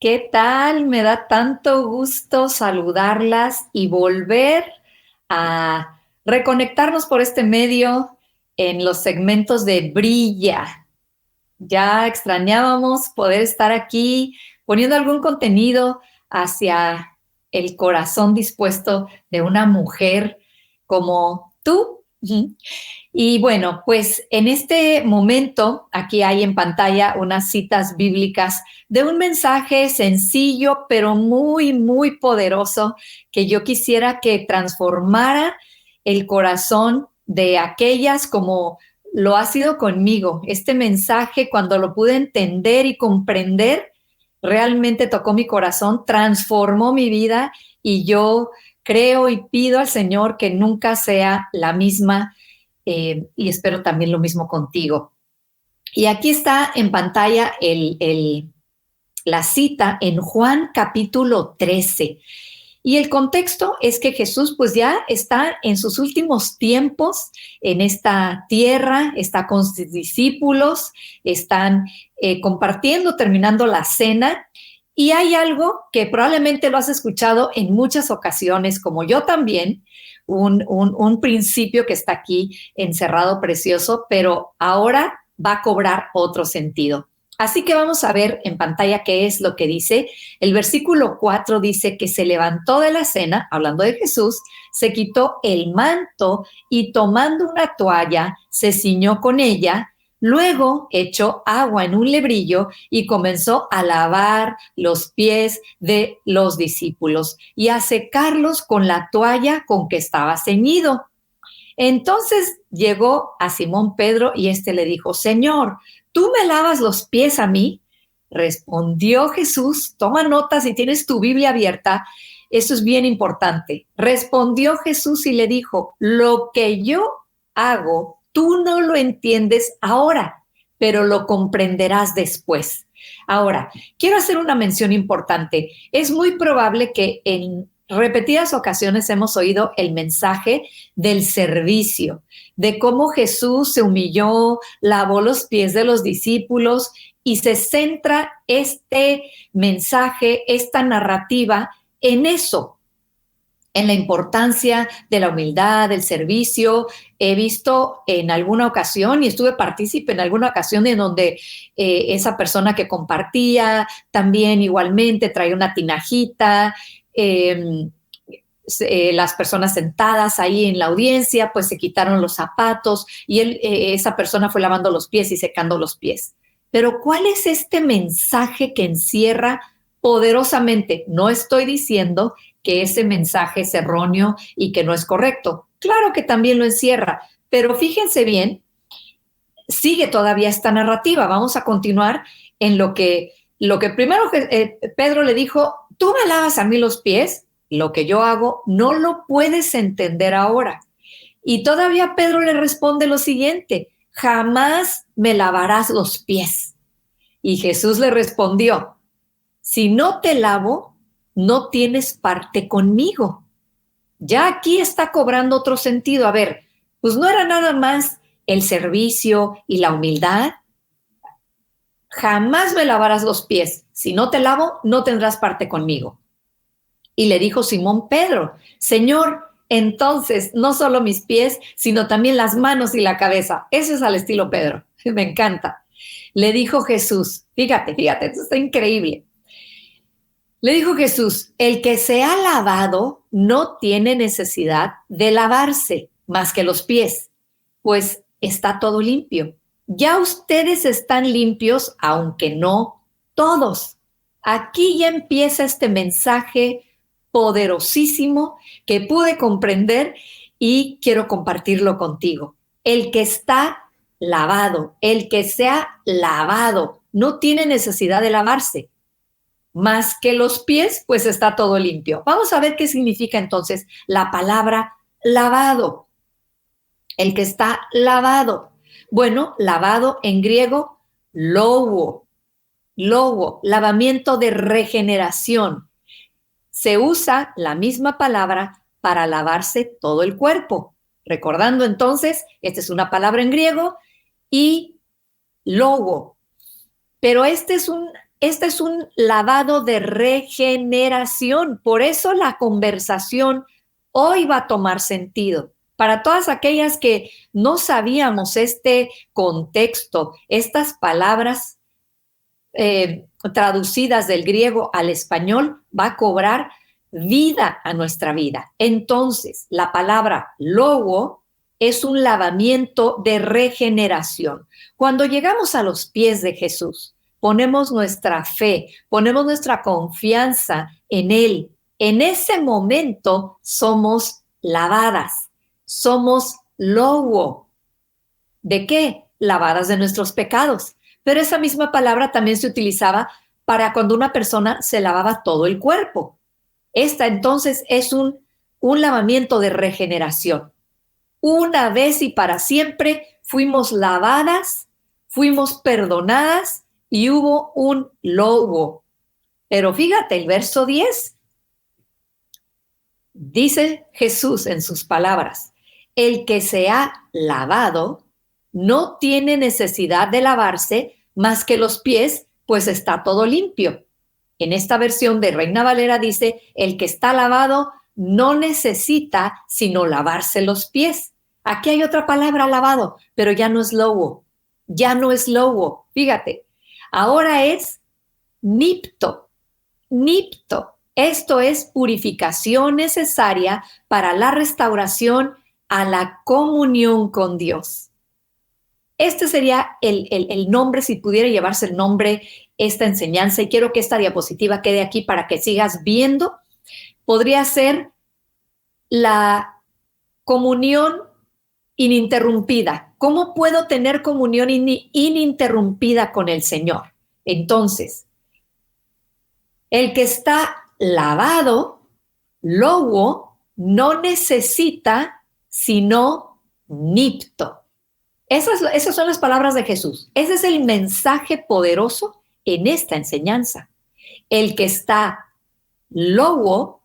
¿Qué tal? Me da tanto gusto saludarlas y volver a reconectarnos por este medio en los segmentos de Brilla. Ya extrañábamos poder estar aquí poniendo algún contenido hacia el corazón dispuesto de una mujer como tú. Y bueno, pues en este momento, aquí hay en pantalla unas citas bíblicas de un mensaje sencillo, pero muy, muy poderoso, que yo quisiera que transformara el corazón de aquellas como lo ha sido conmigo. Este mensaje, cuando lo pude entender y comprender, realmente tocó mi corazón, transformó mi vida y yo creo y pido al Señor que nunca sea la misma, y espero también lo mismo contigo. Y aquí está en pantalla la cita en Juan capítulo 13. Y el contexto es que Jesús pues ya está en sus últimos tiempos en esta tierra, está con sus discípulos, están compartiendo, terminando la cena. Y hay algo que probablemente lo has escuchado en muchas ocasiones, como yo también, un principio que está aquí encerrado precioso, pero ahora va a cobrar otro sentido. Así que vamos a ver en pantalla qué es lo que dice. El versículo 4 dice que se levantó de la cena, hablando de Jesús, se quitó el manto y tomando una toalla, se ciñó con ella. Luego echó agua en un lebrillo y comenzó a lavar los pies de los discípulos y a secarlos con la toalla con que estaba ceñido. Entonces llegó a Simón Pedro y éste le dijo: Señor, ¿tú me lavas los pies a mí? Respondió Jesús, toma nota si tienes tu Biblia abierta, eso es bien importante. Respondió Jesús y le dijo: lo que yo hago, tú no lo entiendes ahora, pero lo comprenderás después. Ahora, quiero hacer una mención importante. Es muy probable que en repetidas ocasiones hemos oído el mensaje del servicio, de cómo Jesús se humilló, lavó los pies de los discípulos, y se centra este mensaje, esta narrativa en eso, en la importancia de la humildad, del servicio. He visto en alguna ocasión y estuve partícipe en alguna ocasión en donde esa persona que compartía también igualmente traía una tinajita. Las personas sentadas ahí en la audiencia pues se quitaron los zapatos y esa persona fue lavando los pies y secando los pies. Pero ¿cuál es este mensaje que encierra poderosamente? No estoy diciendo que ese mensaje es erróneo y que no es correcto. Claro que también lo encierra, pero fíjense bien, sigue todavía esta narrativa. Vamos a continuar en lo que primero Pedro le dijo: tú me lavas a mí los pies, lo que yo hago no lo puedes entender ahora. Y todavía Pedro le responde lo siguiente: jamás me lavarás los pies. Y Jesús le respondió: si no te lavo, no tienes parte conmigo. Ya aquí está cobrando otro sentido. A ver, pues no era nada más el servicio y la humildad. Jamás me lavarás los pies. Si no te lavo, no tendrás parte conmigo. Y le dijo Simón Pedro: Señor, entonces no solo mis pies, sino también las manos y la cabeza. Eso es al estilo Pedro. Me encanta. Le dijo Jesús, fíjate, esto está increíble. Le dijo Jesús: el que se ha lavado no tiene necesidad de lavarse más que los pies, pues está todo limpio. Ya ustedes están limpios, aunque no todos. Aquí ya empieza este mensaje poderosísimo que pude comprender y quiero compartirlo contigo. El que está lavado, el que se ha lavado, no tiene necesidad de lavarse más que los pies, pues está todo limpio. Vamos a ver qué significa entonces la palabra lavado. El que está lavado. Bueno, lavado en griego, logo, lavamiento de regeneración. Se usa la misma palabra para lavarse todo el cuerpo. Recordando entonces, esta es una palabra en griego y logo. Pero este es este es un lavado de regeneración. Por eso la conversación hoy va a tomar sentido. Para todas aquellas que no sabíamos este contexto, estas palabras traducidas del griego al español, va a cobrar vida a nuestra vida. Entonces, la palabra logo es un lavamiento de regeneración. Cuando llegamos a los pies de Jesús, ponemos nuestra fe, ponemos nuestra confianza en Él. En ese momento somos lavadas, somos logo. ¿De qué? Lavadas de nuestros pecados. Pero esa misma palabra también se utilizaba para cuando una persona se lavaba todo el cuerpo. Esta entonces es un lavamiento de regeneración. Una vez y para siempre fuimos lavadas, fuimos perdonadas y hubo un logo. Pero fíjate, el verso 10 dice Jesús en sus palabras: el que se ha lavado no tiene necesidad de lavarse más que los pies, pues está todo limpio. En esta versión de Reina Valera dice: el que está lavado no necesita sino lavarse los pies. Aquí hay otra palabra, lavado, pero ya no es logo. Ya no es logo. Fíjate, ahora es nipto. Nipto. Esto es purificación necesaria para la restauración a la comunión con Dios. Este sería el nombre, si pudiera llevarse el nombre, esta enseñanza, y quiero que esta diapositiva quede aquí para que sigas viendo. Podría ser la comunión ininterrumpida. ¿Cómo puedo tener comunión ininterrumpida con el Señor? Entonces, el que está lavado, logo, no necesita sino nipto. Esas son las palabras de Jesús. Ese es el mensaje poderoso en esta enseñanza. El que está logo,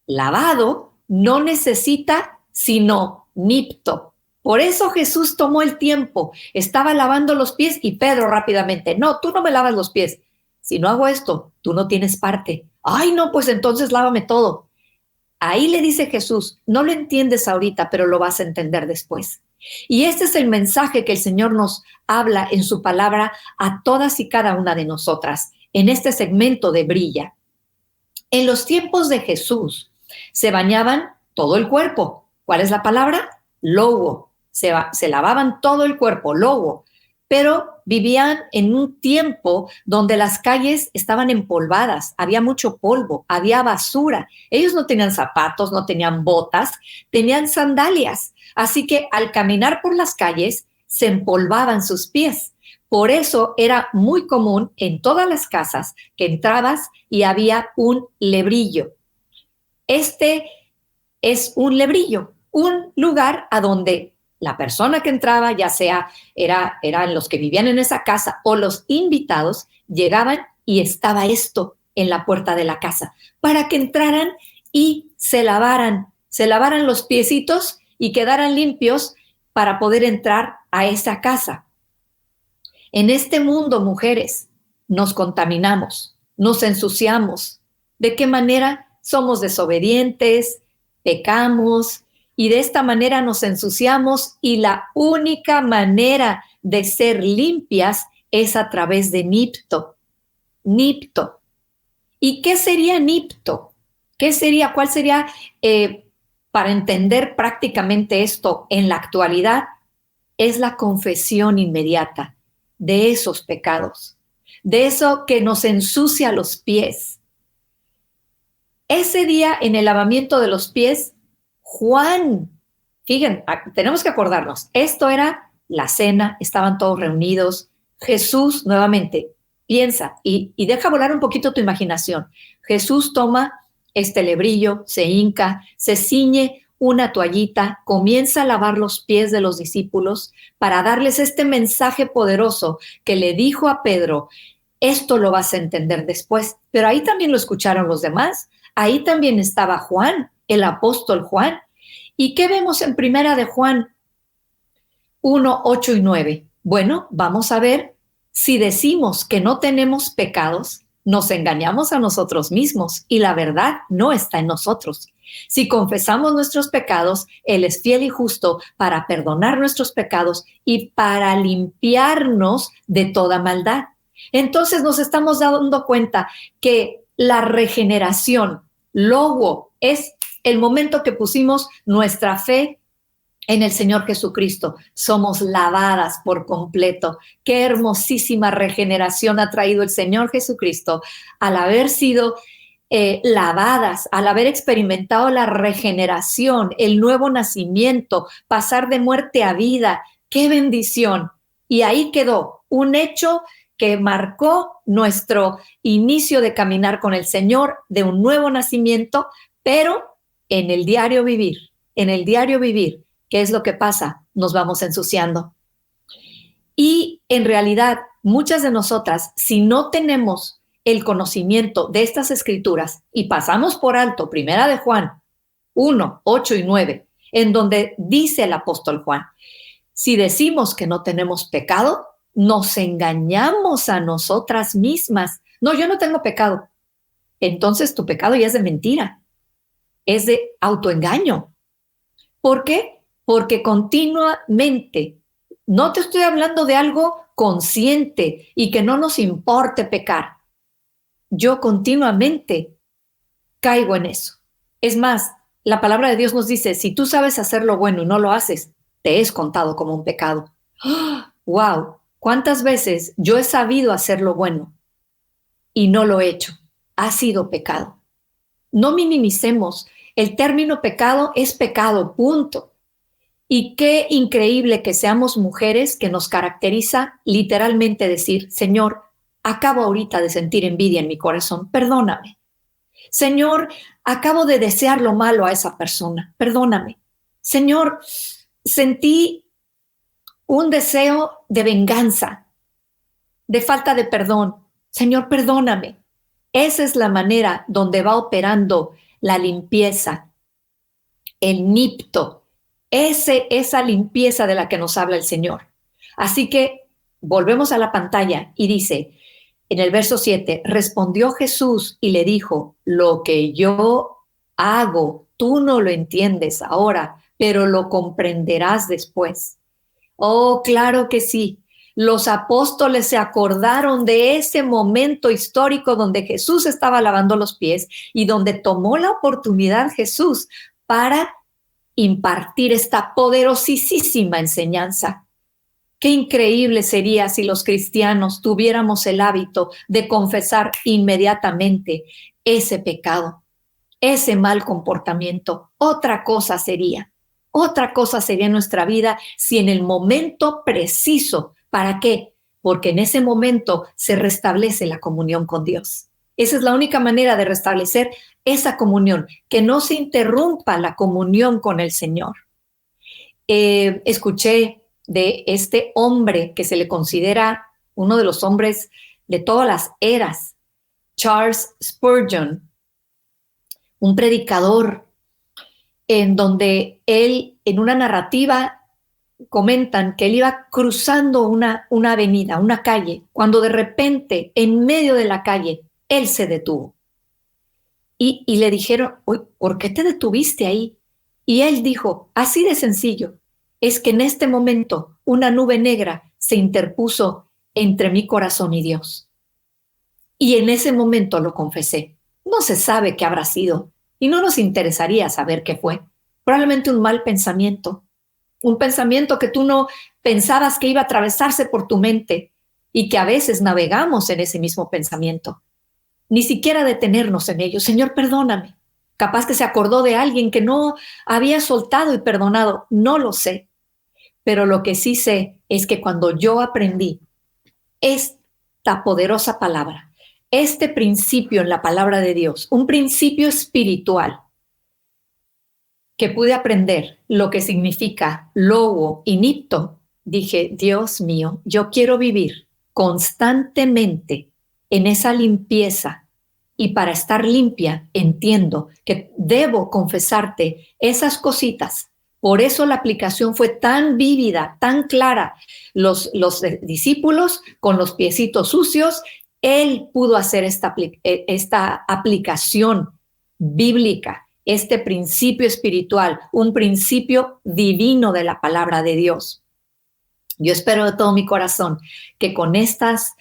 lavado, no necesita sino nipto. Por eso Jesús tomó el tiempo, estaba lavando los pies y Pedro rápidamente: no, tú no me lavas los pies. Si no hago esto, tú no tienes parte. Ay, no, pues entonces lávame todo. Ahí le dice Jesús: no lo entiendes ahorita, pero lo vas a entender después. Y este es el mensaje que el Señor nos habla en su palabra a todas y cada una de nosotras en este segmento de Brilla. En los tiempos de Jesús se bañaban todo el cuerpo. ¿Cuál es la palabra? Logo. Se lavaban todo el cuerpo, logo. Pero vivían en un tiempo donde las calles estaban empolvadas, había mucho polvo, había basura. Ellos no tenían zapatos, no tenían botas, tenían sandalias. Así que al caminar por las calles se empolvaban sus pies. Por eso era muy común en todas las casas que entrabas y había un lebrillo. Este es un lebrillo, un lugar a donde la persona que entraba, ya sea eran los que vivían en esa casa o los invitados, llegaban y estaba esto en la puerta de la casa para que entraran y se lavaran los piecitos y quedaran limpios para poder entrar a esa casa. En este mundo, mujeres, nos contaminamos, nos ensuciamos. ¿De qué manera? Somos desobedientes, pecamos, y de esta manera nos ensuciamos, y la única manera de ser limpias es a través de nipto. Nipto. ¿Y qué sería nipto? ¿Qué sería? ¿Cuál sería, para entender prácticamente esto en la actualidad? Es la confesión inmediata de esos pecados, de eso que nos ensucia los pies. Ese día, en el lavamiento de los pies, Juan, fíjense, tenemos que acordarnos, esto era la cena, estaban todos reunidos. Jesús, nuevamente, piensa y deja volar un poquito tu imaginación. Jesús toma este lebrillo, se hinca, se ciñe una toallita, comienza a lavar los pies de los discípulos para darles este mensaje poderoso que le dijo a Pedro: esto lo vas a entender después. Pero ahí también lo escucharon los demás. Ahí también estaba Juan, el apóstol Juan. ¿Y qué vemos en primera de Juan 1, 8 y 9? Bueno, vamos a ver Si decimos que no tenemos pecados, nos engañamos a nosotros mismos y la verdad no está en nosotros. Si confesamos nuestros pecados, Él es fiel y justo para perdonar nuestros pecados y para limpiarnos de toda maldad. Entonces nos estamos dando cuenta que la regeneración, logo, es el momento que pusimos nuestra fe en el Señor Jesucristo. Somos lavadas por completo. Qué hermosísima regeneración ha traído el Señor Jesucristo al haber sido lavadas, al haber experimentado la regeneración, el nuevo nacimiento, pasar de muerte a vida. ¡Qué bendición! Y ahí quedó un hecho que marcó nuestro inicio de caminar con el Señor, de un nuevo nacimiento, pero en el diario vivir, ¿qué es lo que pasa? Nos vamos ensuciando. Y en realidad, muchas de nosotras, si no tenemos el conocimiento de estas escrituras y pasamos por alto, primera de Juan 1, 8 y 9, en donde dice el apóstol Juan, si decimos que no tenemos pecado, nos engañamos a nosotras mismas. No, yo no tengo pecado. Entonces tu pecado ya es de mentira, es de autoengaño. ¿Por qué? Porque continuamente, no te estoy hablando de algo consciente y que no nos importe pecar. Yo continuamente caigo en eso. Es más, la palabra de Dios nos dice, si tú sabes hacer lo bueno y no lo haces, te es contado como un pecado. ¡Oh! ¡Wow! ¿Cuántas veces yo he sabido hacer lo bueno y no lo he hecho? Ha sido pecado. No minimicemos. El término pecado es pecado, punto. Y qué increíble que seamos mujeres, que nos caracteriza literalmente decir, Señor, acabo ahorita de sentir envidia en mi corazón, perdóname. Señor, acabo de desear lo malo a esa persona, perdóname. Señor, sentí un deseo de venganza, de falta de perdón. Señor, perdóname. Esa es la manera donde va operando la limpieza, el nipto, esa limpieza de la que nos habla el Señor. Así que volvemos a la pantalla y dice, en el verso 7, respondió Jesús y le dijo, lo que yo hago, tú no lo entiendes ahora, pero lo comprenderás después. Oh, claro que sí. Los apóstoles se acordaron de ese momento histórico donde Jesús estaba lavando los pies y donde tomó la oportunidad Jesús para impartir esta poderosísima enseñanza. Qué increíble sería si los cristianos tuviéramos el hábito de confesar inmediatamente ese pecado, ese mal comportamiento. Otra cosa sería nuestra vida si en el momento preciso, ¿para qué? Porque en ese momento se restablece la comunión con Dios. Esa es la única manera de restablecer esa comunión, que no se interrumpa la comunión con el Señor. Escuché de este hombre que se le considera uno de los hombres de todas las eras, Charles Spurgeon, un predicador, en donde él, en una narrativa, comentan que él iba cruzando una avenida, una calle, cuando de repente, en medio de la calle, él se detuvo. Y le dijeron, ¿por qué te detuviste ahí? Y él dijo, así de sencillo, es que en este momento una nube negra se interpuso entre mi corazón y Dios. Y en ese momento lo confesé. No se sabe qué habrá sido y no nos interesaría saber qué fue. Probablemente un mal pensamiento, un pensamiento que tú no pensabas que iba a atravesarse por tu mente y que a veces navegamos en ese mismo pensamiento. Ni siquiera detenernos en ello. Señor, perdóname. Capaz que se acordó de alguien que no había soltado y perdonado. No lo sé. Pero lo que sí sé es que cuando yo aprendí esta poderosa palabra, este principio en la palabra de Dios, un principio espiritual, que pude aprender lo que significa logo y nipto, dije, Dios mío, yo quiero vivir constantemente en esa limpieza, y para estar limpia entiendo que debo confesarte esas cositas Por eso la aplicación fue tan vívida, tan clara. Los discípulos con los piecitos sucios, él pudo hacer esta aplicación bíblica, este principio espiritual, un principio divino de la palabra de Dios. Yo espero de todo mi corazón que con estas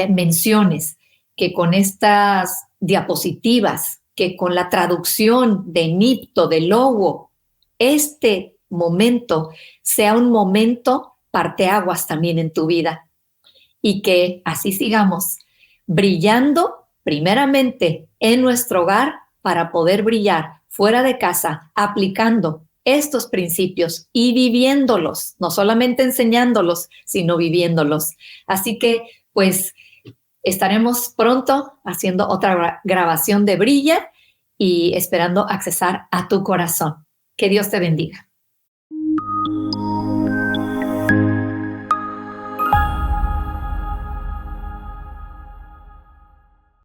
menciones, que con estas diapositivas, que con la traducción de Nipto, de Logo, este momento sea un momento parteaguas también en tu vida y que así sigamos brillando primeramente en nuestro hogar para poder brillar fuera de casa, aplicando estos principios y viviéndolos, no solamente enseñándolos, sino viviéndolos. Así que, pues, estaremos pronto haciendo otra grabación de Brilla y esperando accesar a tu corazón. Que Dios te bendiga.